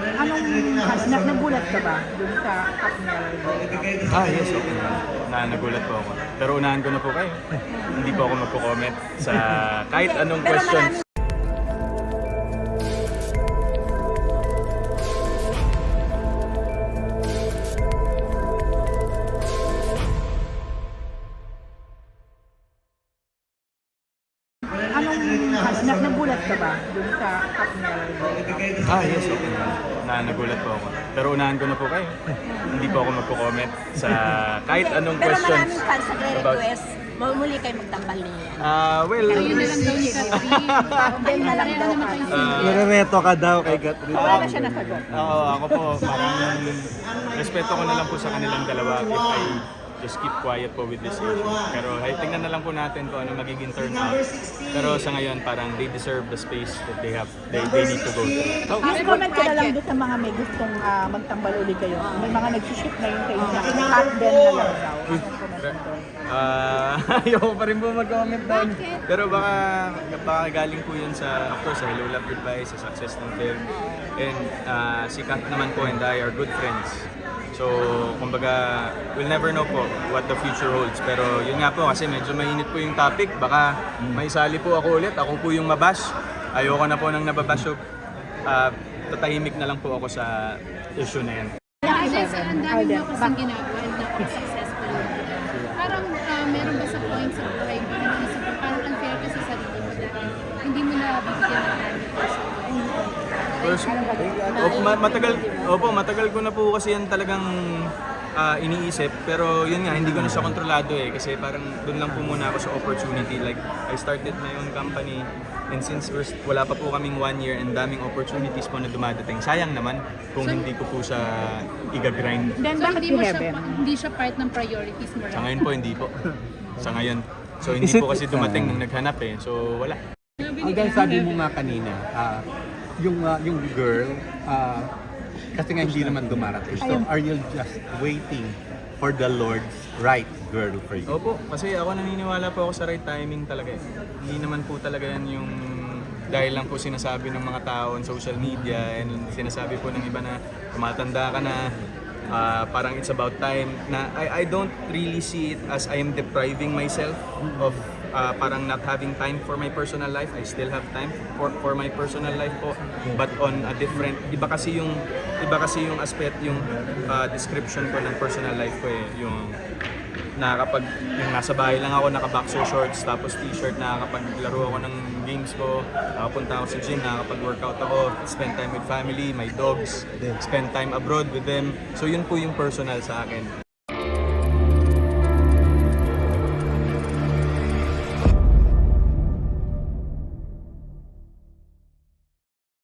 Nagulat ka ba dun sa Katniel? Yes, okay. Nagulat po ako. Pero unahan ko na po kayo. Hindi po ako magko-comment sa kahit anong Pero questions. Nagulat ka ba dun sa Katniel? Yes, okay. Nagulat po ako. Pero unahan ko na po kayo. Hindi po ako magko-comment sa kahit anong Pero questions. maraming fans nagre-request, muli kayo magtambal niya. Well, Ayun na lang daw ni Catherine. Ben na lang daw. Nirereto ka daw kay Catherine. Wala na siya nasagot. ako po, parang respeto ko na lang po sa kanilang dalawa if I just keep quiet po with this issue. Pero tingnan na lang po natin kung ano magiging turnout. Pero sa ngayon, parang they deserve the space that they have, they need to go through. Comment ka na lang doon sa mga may gustong magtambal uli kayo. May mga nag-ship na yung kayo na at Ben na lang daw. Ayoko pa rin po mag-comment doon. Pero baka galing po yun sa, of course, sa Hello Love Goodbye, sa success ng film. And si Kat naman po and I are good friends. So, kumbaga, we'll never know po what the future holds. Pero yun nga po, kasi medyo mainit po yung topic. Baka maisali po ako ulit. Ako po yung mabash. Ayoko na po nang nababash. So, tatahimik na lang po ako sa issue na yan. Kasi ang dami mo kasing ginagawa and napaka-successful. Parang meron ba sa point sa buhay mo na naisip mo, parang unfair ka sa sarili mo dahil hindi mo na bibigyan ng time person. Matagal ko na po kasi yan talagang iniisip. Pero yun nga, hindi ko na siya kontrolado kasi parang doon lang po muna ako sa opportunity. Like, I started my own company and since wala pa po kaming 1 year and daming opportunities po na dumadating, sayang naman kung hindi ko po siya i-grind. Then So bakit si Heaven? hindi siya part ng priorities mo. Sa ngayon po, hindi po. Sa ngayon. So hindi po kasi dumating nung naghanap So wala. Hanggang sabi mo nga kanina, yung girl, kasi nga hindi naman dumarating. So are you just waiting for the Lord's right girl for you? Opo, kasi ako naniniwala po ako sa right timing talaga. Hindi naman po talaga yan yung dahil lang po sinasabi ng mga tao on social media and sinasabi po ng iba na tumatanda ka na, parang it's about time na I don't really see it as I am depriving myself of parang not having time for my personal life. I still have time for my personal life po, but on a different, iba kasi yung aspect, yung description ko ng personal life ko yung yung nasa bahay lang ako, naka-boxer shorts, tapos t-shirt, nakakapaglaro ako ng games ko, nakapunta ako sa gym, nakakapag-workout ako, spend time with family, my dogs, spend time abroad with them. So yun po yung personal sa akin.